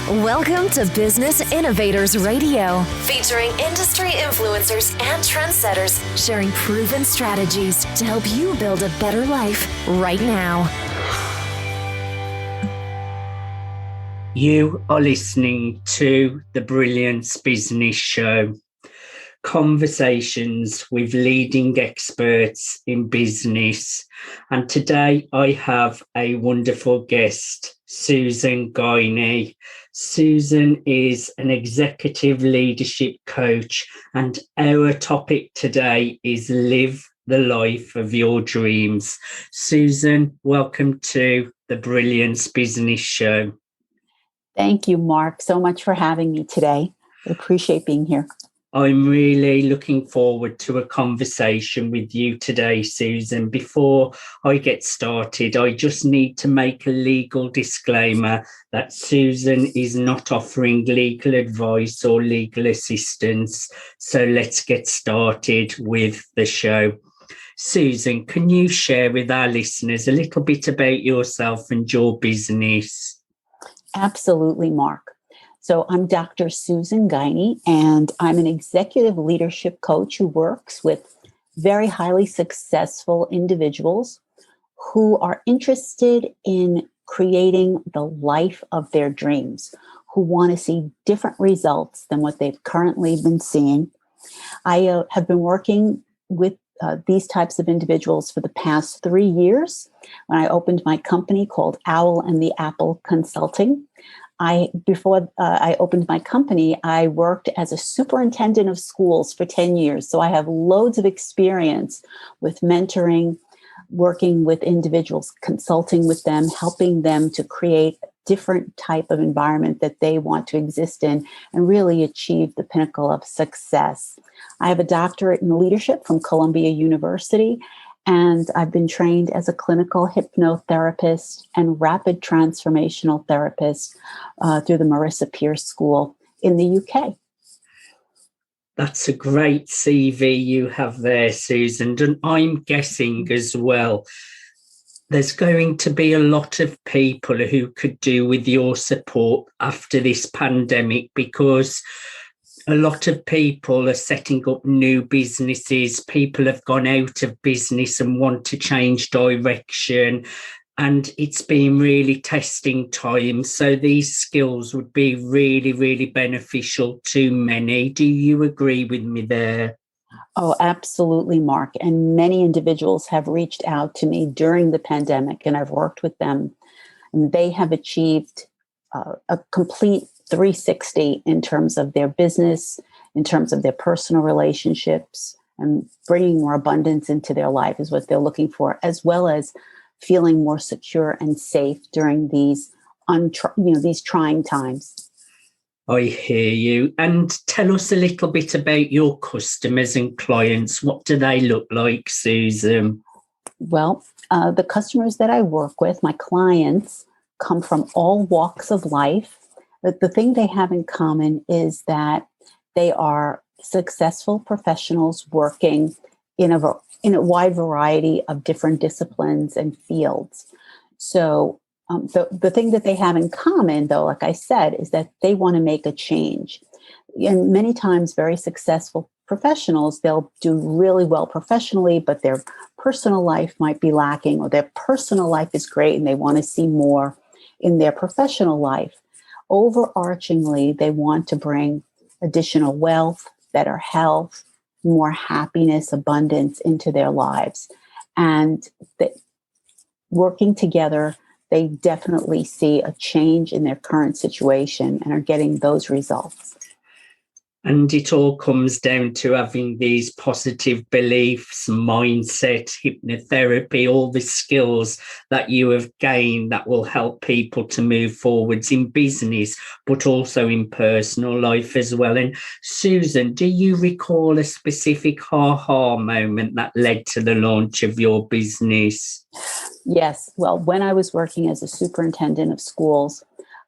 Welcome to Business Innovators Radio, featuring industry influencers and trendsetters sharing proven strategies to help you build a better life right now. You are listening to the Brilliance Business Show, conversations with leading experts in business. And today I have a wonderful guest, Susan Guiney. Susan is an executive leadership coach, and our topic today is live the life of your dreams. Susan, welcome to the Brilliance Business Show. Thank you, Mark, so much for having me today. I appreciate being here. I'm really looking forward to a conversation with you today, Susan. Before I get started, I just need to make a legal disclaimer that Susan is not offering legal advice or legal assistance. So let's get started with the show. Susan, can you share with our listeners a little bit about yourself and your business? Absolutely, Mark. So I'm Dr. Susan Guiney, and I'm an executive leadership coach who works with very highly successful individuals who are interested in creating the life of their dreams, who want to see different results than what they've currently been seeing. I have been working with these types of individuals for the past 3 years when I opened my company called Owl and the Apple Consulting. Before I opened my company, I worked as a superintendent of schools for 10 years. So I have loads of experience with mentoring, working with individuals, consulting with them, helping them to create a different type of environment that they want to exist in and really achieve the pinnacle of success. I have a doctorate in leadership from Columbia University, and I've been trained as a clinical hypnotherapist and rapid transformational therapist through the Marisa Peer School in the UK. That's a great CV you have there, Susan. And I'm guessing as well, there's going to be a lot of people who could do with your support after this pandemic, because a lot of people are setting up new businesses. People have gone out of business and want to change direction. And it's been really testing time. So these skills would be really, really beneficial to many. Do you agree with me there? Oh, absolutely, Mark. And many individuals have reached out to me during the pandemic, and I've worked with them. And they have achieved a complete 360 in terms of their business, in terms of their personal relationships, and bringing more abundance into their life is what they're looking for, as well as feeling more secure and safe during these these trying times. I hear you. And tell us a little bit about your customers and clients. What do they look like, Susan? Well, the customers that I work with, my clients, come from all walks of life. The thing they have in common is that they are successful professionals working in a wide variety of different disciplines and fields. So the thing that they have in common, though, like I said, is that they want to make a change. And many times very successful professionals, they'll do really well professionally, but their personal life might be lacking, or their personal life is great and they want to see more in their professional life. Overarchingly, they want to bring additional wealth, better health, more happiness, abundance into their lives. And working together, they definitely see a change in their current situation and are getting those results. And it all comes down to having these positive beliefs, mindset, hypnotherapy, all the skills that you have gained that will help people to move forwards in business, but also in personal life as well. And Susan, do you recall a specific aha moment that led to the launch of your business? Yes. Well, when I was working as a superintendent of schools,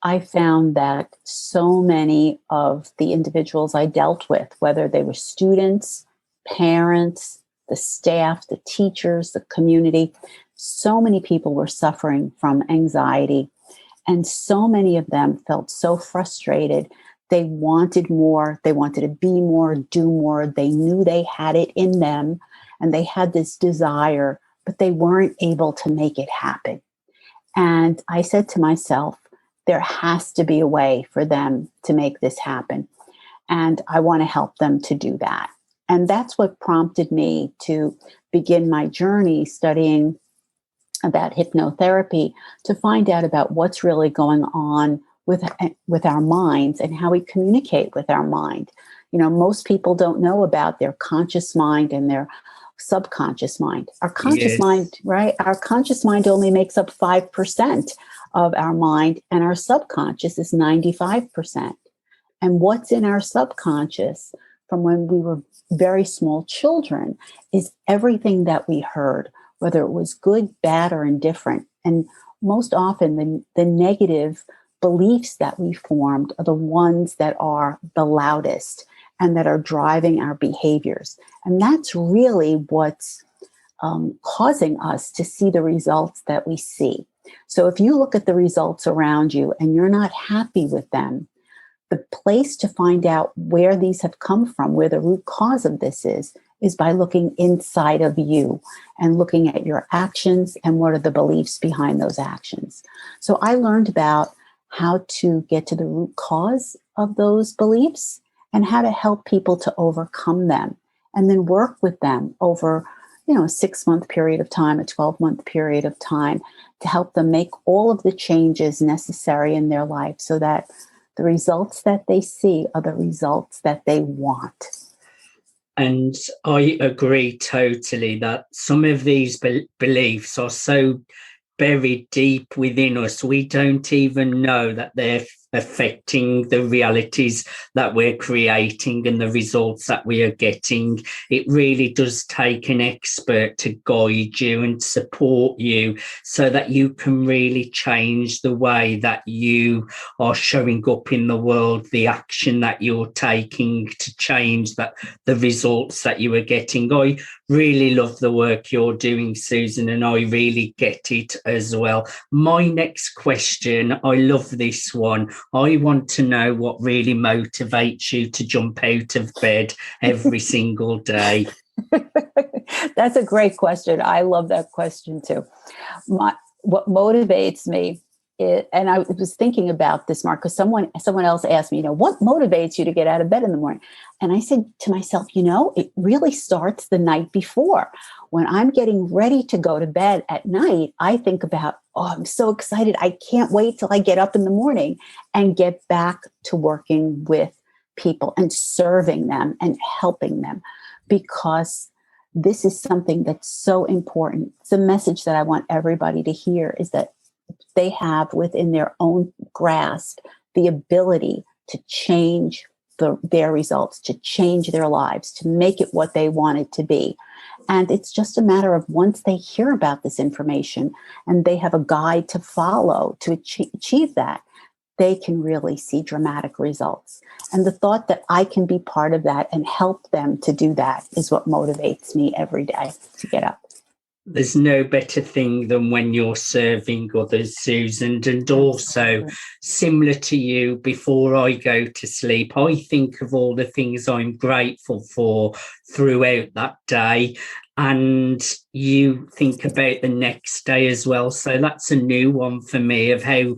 I found that so many of the individuals I dealt with, whether they were students, parents, the staff, the teachers, the community, so many people were suffering from anxiety And so many of them felt so frustrated. They wanted more. They wanted to be more, do more. They knew they had it in them and they had this desire, but they weren't able to make it happen. And I said to myself, there has to be a way for them to make this happen. And I want to help them to do that. And that's what prompted me to begin my journey studying about hypnotherapy, to find out about what's really going on with our minds and how we communicate with our mind. You know, most people don't know about their conscious mind and their subconscious mind. Our conscious mind, right? Our conscious mind only makes up 5% of our mind, and our subconscious is 95%. And what's in our subconscious from when we were very small children is everything that we heard, whether it was good, bad, or indifferent. And most often the negative beliefs that we formed are the ones that are the loudest and that are driving our behaviors. And that's really what's causing us to see the results that we see. So if you look at the results around you and you're not happy with them, the place to find out where these have come from, where the root cause of this is by looking inside of you and looking at your actions and what are the beliefs behind those actions. So I learned about how to get to the root cause of those beliefs and how to help people to overcome them, and then work with them over, a 6-month period of time, a 12-month period of time, to help them make all of the changes necessary in their life so that the results that they see are the results that they want. And I agree totally that some of these beliefs are so buried deep within us, we don't even know that they're affecting the realities that we're creating and the results that we are getting. It really does take an expert to guide you and support you so that you can really change the way that you are showing up in the world, the action that you're taking to change the results that you are getting. I really love the work you're doing, Susan, and I really get it as well. My next question, I love this one. I want to know what really motivates you to jump out of bed every single day. That's a great question. I love that question too. What motivates me and I was thinking about this, Mark, because someone else asked me, what motivates you to get out of bed in the morning? And I said to myself, it really starts the night before. When I'm getting ready to go to bed at night, I think about, I'm so excited. I can't wait till I get up in the morning and get back to working with people and serving them and helping them, because this is something that's so important. It's a message that I want everybody to hear, is that they have within their own grasp the ability to change their results, to change their lives, to make it what they want it to be. And it's just a matter of, once they hear about this information and they have a guide to follow to achieve that, they can really see dramatic results. And the thought that I can be part of that and help them to do that is what motivates me every day to get up. There's no better thing than when you're serving others, Susan. And also, similar to you, before I go to sleep, I think of all the things I'm grateful for throughout that day. And you think about the next day as well. So that's a new one for me, of how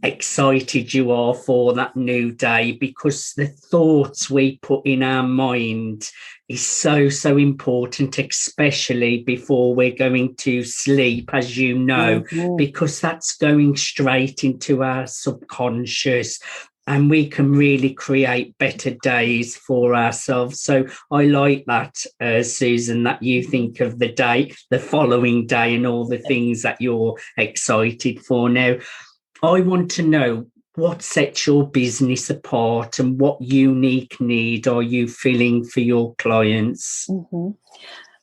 excited you are for that new day, because the thoughts we put in our mind is so important, especially before we're going to sleep, as you know, because that's going straight into our subconscious, and we can really create better days for ourselves. So I like that, Susan, that you think of the day, the following day, and all the things that you're excited for. Now, I want to know, what sets your business apart and what unique need are you filling for your clients? Mm-hmm.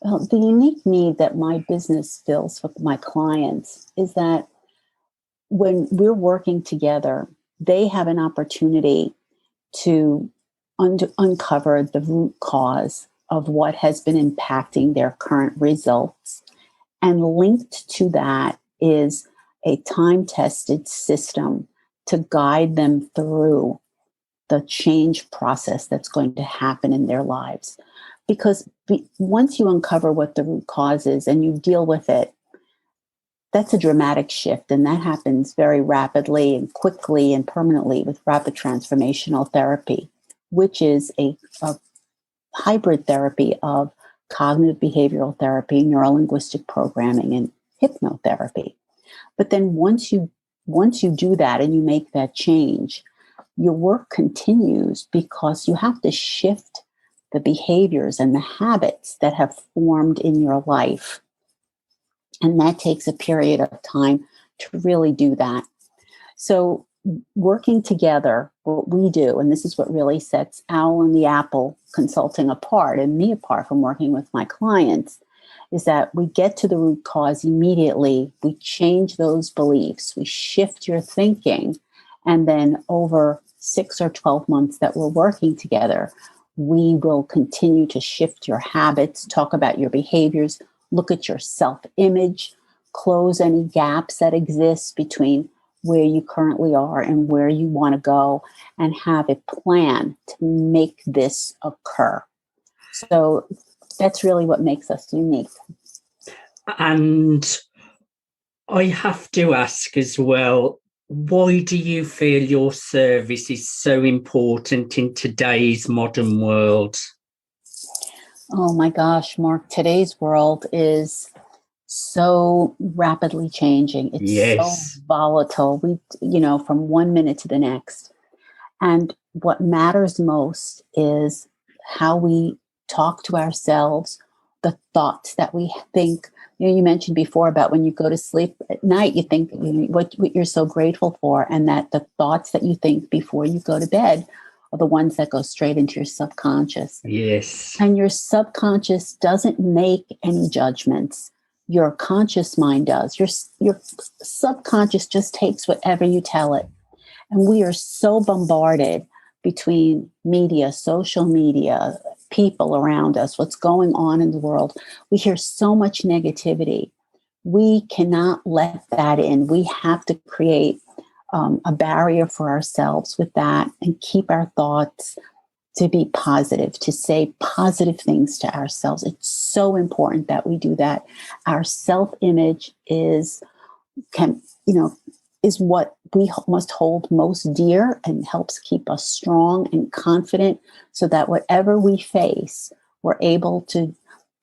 Well, the unique need that my business fills for my clients is that when we're working together, they have an opportunity to uncover the root cause of what has been impacting their current results. And linked to that is a time-tested system to guide them through the change process that's going to happen in their lives. Because once you uncover what the root cause is and you deal with it, that's a dramatic shift. And that happens very rapidly and quickly and permanently with rapid transformational therapy, which is a hybrid therapy of cognitive behavioral therapy, neurolinguistic programming, and hypnotherapy. But then once you do that and you make that change, your work continues because you have to shift the behaviors and the habits that have formed in your life. And that takes a period of time to really do that. So working together, what we do, and this is what really sets Owl and the Apple Consulting apart and me apart from working with my clients, is that we get to the root cause immediately. We change those beliefs. We shift your thinking. And then over 6 or 12 months that we're working together, we will continue to shift your habits, talk about your behaviors, look at your self-image, close any gaps that exist between where you currently are and where you want to go, and have a plan to make this occur. So that's really what makes us unique. And I have to ask as well, why do you feel your service is so important in today's modern world? Oh my gosh, Mark, today's world is so rapidly changing. It's so volatile. From 1 minute to the next. And what matters most is how we talk to ourselves, the thoughts that we think. You mentioned before about when you go to sleep at night, you think what you're so grateful for, and that the thoughts that you think before you go to bed are the ones that go straight into your subconscious. Yes. And your subconscious doesn't make any judgments. Your conscious mind does. Your subconscious just takes whatever you tell it. And we are so bombarded between media, social media, people around us, what's going on in the world. We hear so much negativity. We cannot let that in. We have to create a barrier for ourselves with that and keep our thoughts to be positive, to say positive things to ourselves. It's so important that we do that. Our self-image is what we must hold most dear and helps keep us strong and confident, so that whatever we face, we're able to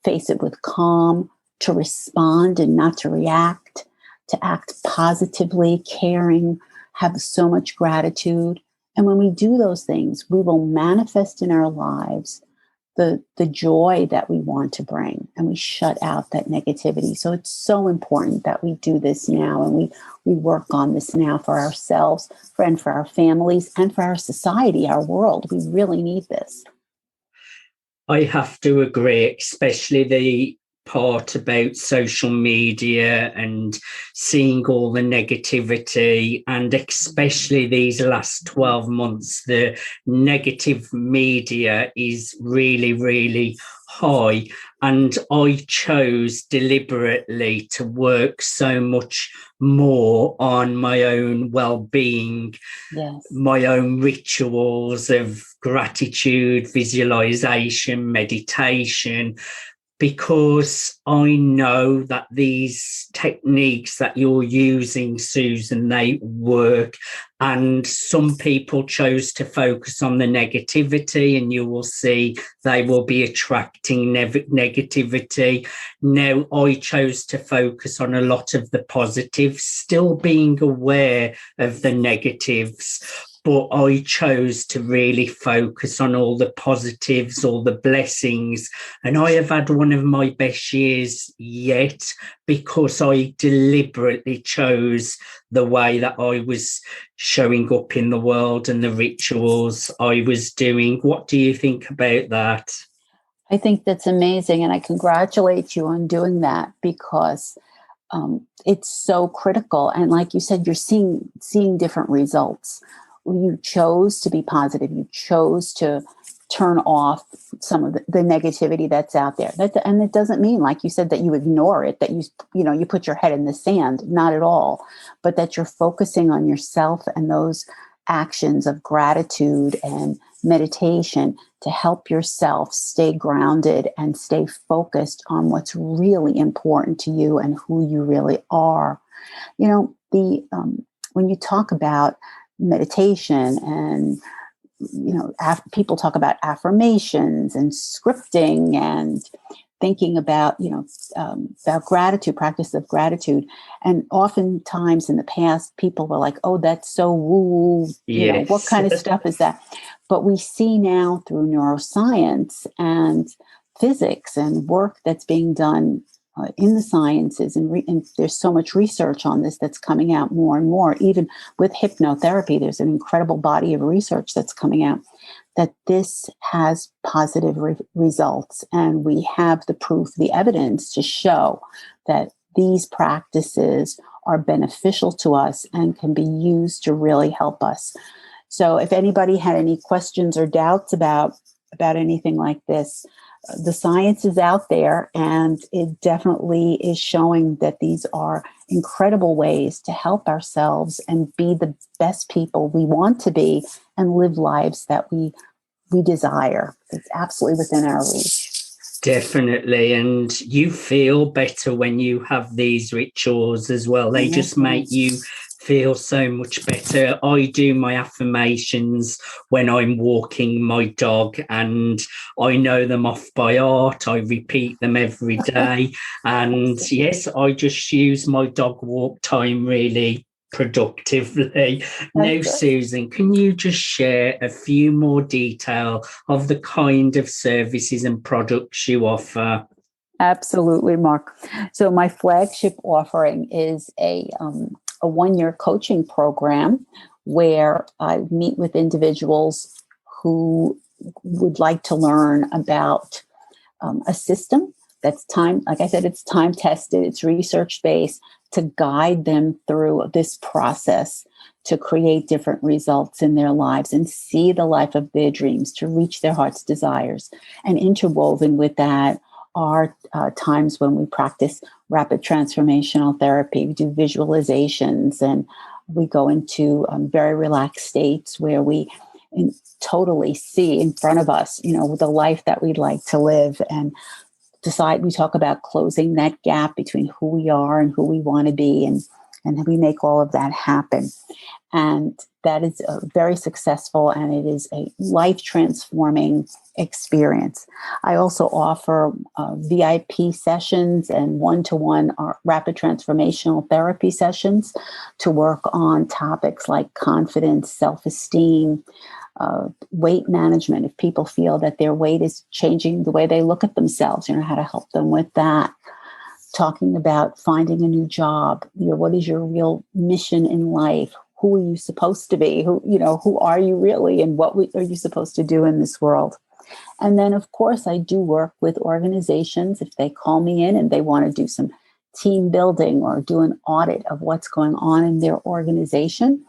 face it with calm, to respond and not to react, to act positively, caring, have so much gratitude. And when we do those things, we will manifest in our lives the joy that we want to bring, and we shut out that negativity. So it's so important that we do this now, and we work on this now for ourselves, and for our families, and for our society, our world. We really need this. I have to agree, especially the part about social media and seeing all the negativity, and especially these last 12 months, the negative media is really, really high. And I chose deliberately to work so much more on my own well-being, my own rituals of gratitude, visualization, meditation, because I know that these techniques that you're using, Susan, they work. And some people chose to focus on the negativity, and you will see they will be attracting negativity. Now, I chose to focus on a lot of the positives, still being aware of the negatives, but I chose to really focus on all the positives, all the blessings. And I have had one of my best years yet, because I deliberately chose the way that I was showing up in the world and the rituals I was doing. What do you think about that? I think that's amazing. And I congratulate you on doing that, because it's so critical. And like you said, you're seeing different results. You chose to be positive. You chose to turn off some of the negativity that's out there. And it doesn't mean, like you said, that you ignore it, that you put your head in the sand, not at all, but that you're focusing on yourself and those actions of gratitude and meditation to help yourself stay grounded and stay focused on what's really important to you and who you really are. When you talk about meditation and people talk about affirmations and scripting and thinking about gratitude, practice of gratitude. And oftentimes in the past, people were like, oh, that's so woo, yes. What kind of stuff is that? But we see now through neuroscience and physics and work that's being done in the sciences, and there's so much research on this that's coming out more and more. Even with hypnotherapy, there's an incredible body of research that's coming out that this has positive results. And we have the proof, the evidence to show that these practices are beneficial to us and can be used to really help us. So if anybody had any questions or doubts about anything like this, the science is out there, and it definitely is showing that these are incredible ways to help ourselves and be the best people we want to be and live lives that we desire. It's absolutely within our reach. Definitely. And you feel better when you have these rituals as well. They just make you feel so much better. I do my affirmations when I'm walking my dog, and I know them off by heart. I repeat them every day. And yes, I just use my dog walk time really productively. Now, Susan, can you just share a few more detail of the kind of services and products you offer? Absolutely, Mark. So my flagship offering is a 1-year coaching program where I meet with individuals who would like to learn about a system that's like I said, it's time tested, it's research based, to guide them through this process to create different results in their lives and see the life of their dreams, to reach their heart's desires. And interwoven with that are times when we practice rapid transformational therapy. We do visualizations, and we go into very relaxed states where we totally see in front of us, the life that we'd like to live, and we talk about closing that gap between who we are and who we want to be, and we make all of that happen. And that is very successful, and it is a life-transforming experience. I also offer VIP sessions and one-to-one rapid transformational therapy sessions to work on topics like confidence, self-esteem, weight management. If people feel that their weight is changing the way they look at themselves, how to help them with that. Talking about finding a new job. What is your real mission in life? Who are you supposed to be? Who are you really? And what are you supposed to do in this world? And then, of course, I do work with organizations if they call me in and they want to do some team building or do an audit of what's going on in their organization.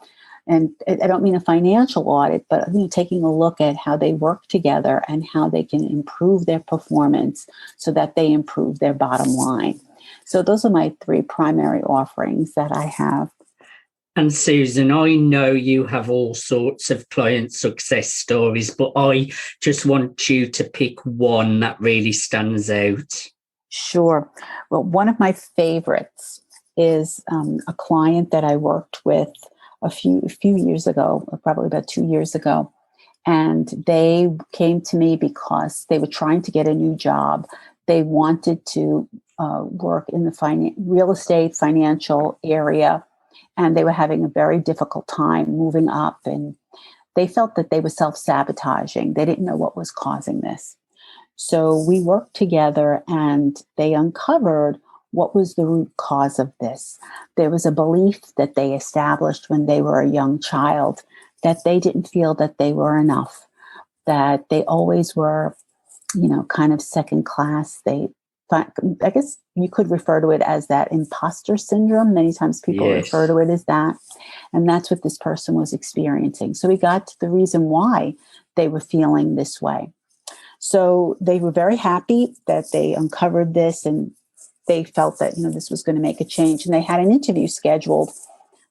And I don't mean a financial audit, but taking a look at how they work together and how they can improve their performance so that they improve their bottom line. So those are my 3 primary offerings that I have. And Susan, I know you have all sorts of client success stories, but I just want you to pick one that really stands out. Sure. Well, one of my favorites is a client that I worked with a few years ago, probably about 2 years ago. And they came to me because they were trying to get a new job. They wanted to work in the real estate financial area, and they were having a very difficult time moving up, and they felt that they were self-sabotaging. They didn't know what was causing this. So we worked together, and they uncovered what was the root cause of this. There was a belief that they established when they were a young child that they didn't feel that they were enough, that they always were, kind of second class. I guess you could refer to it as that imposter syndrome. Many times people refer to it as that. And that's what this person was experiencing. So we got to the reason why they were feeling this way. So they were very happy that they uncovered this, and they felt that, this was going to make a change. And they had an interview scheduled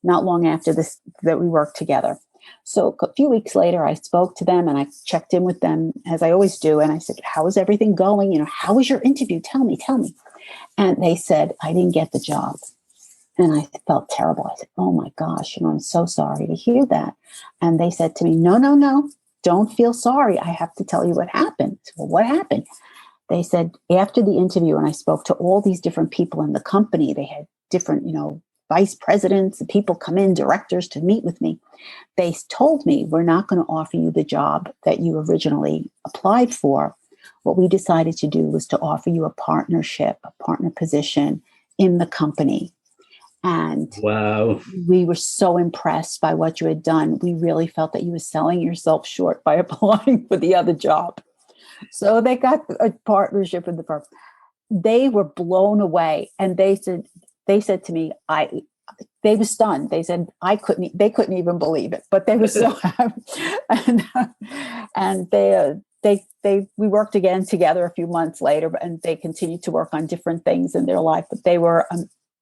not long after this that we worked together. So a few weeks later, I spoke to them and I checked in with them as I always do. And I said, how is everything going? How was your interview? Tell me. And they said, I didn't get the job. And I felt terrible. I said, oh my gosh, I'm so sorry to hear that. And they said to me, no, don't feel sorry. I have to tell you what happened. I said, well, what happened? They said, after the interview, and I spoke to all these different people in the company, they had different, vice presidents, and people come in, directors, to meet with me. They told me, we're not going to offer you the job that you originally applied for. What we decided to do was to offer you a partner position in the company. And wow, we were so impressed by what you had done. We really felt that you were selling yourself short by applying for the other job. So they got a partnership with the firm. They were blown away. And they said to me, they were stunned. They said, they couldn't even believe it, but they were so happy. And we worked again together a few months later, and they continued to work on different things in their life, but they were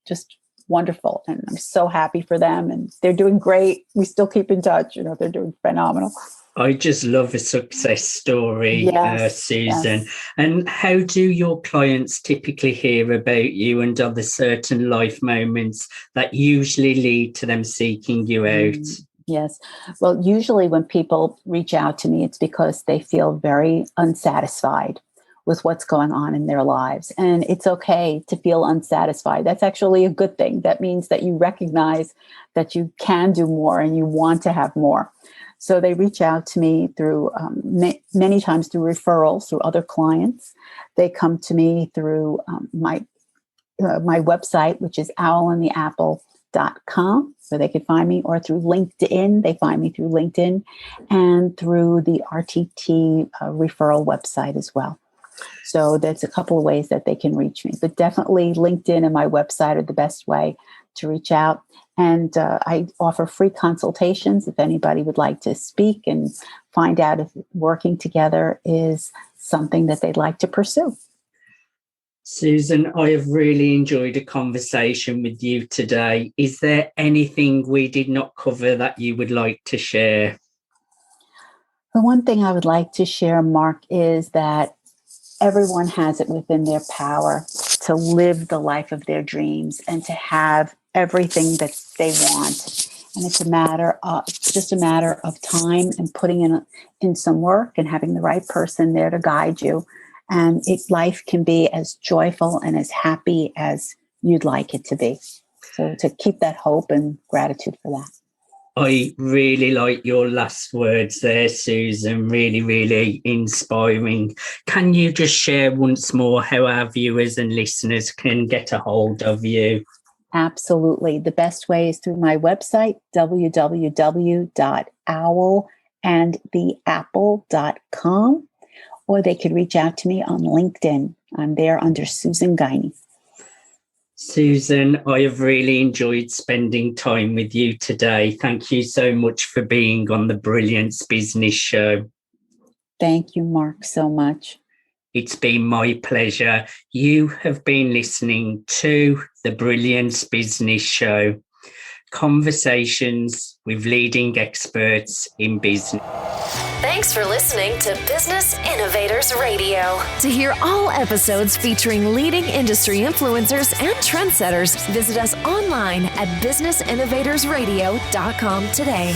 just wonderful. And I'm so happy for them, and they're doing great. We still keep in touch. They're doing phenomenal. I just love a success story, yes, Susan. Yes. And how do your clients typically hear about you, and are there certain life moments that usually lead to them seeking you out? Yes. Well, usually when people reach out to me, it's because they feel very unsatisfied with what's going on in their lives. And it's okay to feel unsatisfied. That's actually a good thing. That means that you recognize that you can do more and you want to have more. So they reach out to me through many times through referrals, through other clients. They come to me through my website, which is owlandtheapple.com, where they can find me, or through LinkedIn. They find me through LinkedIn, and through the RTT referral website as well. So that's a couple of ways that they can reach me. But definitely LinkedIn and my website are the best way to reach out. And I offer free consultations if anybody would like to speak and find out if working together is something that they'd like to pursue. Susan, I have really enjoyed a conversation with you today. Is there anything we did not cover that you would like to share? The one thing I would like to share, Mark, is that everyone has it within their power to live the life of their dreams and to have everything that they want. And it's just a matter of time and putting in some work and having the right person there to guide you. And life can be as joyful and as happy as you'd like it to be. So to keep that hope and gratitude for that. I really like your last words there, Susan. Really, really inspiring. Can you just share once more how our viewers and listeners can get a hold of you? Absolutely. The best way is through my website, www.owlandtheapple.com, or they could reach out to me on LinkedIn. I'm there under Susan Guiney. Susan, I have really enjoyed spending time with you today. Thank you so much for being on the Brilliance Business Show. Thank you, Mark, so much. It's been my pleasure. You have been listening to the Brilliance Business Show, conversations with leading experts in business. Thanks for listening to Business Innovators Radio. To hear all episodes featuring leading industry influencers and trendsetters, visit us online at businessinnovatorsradio.com today.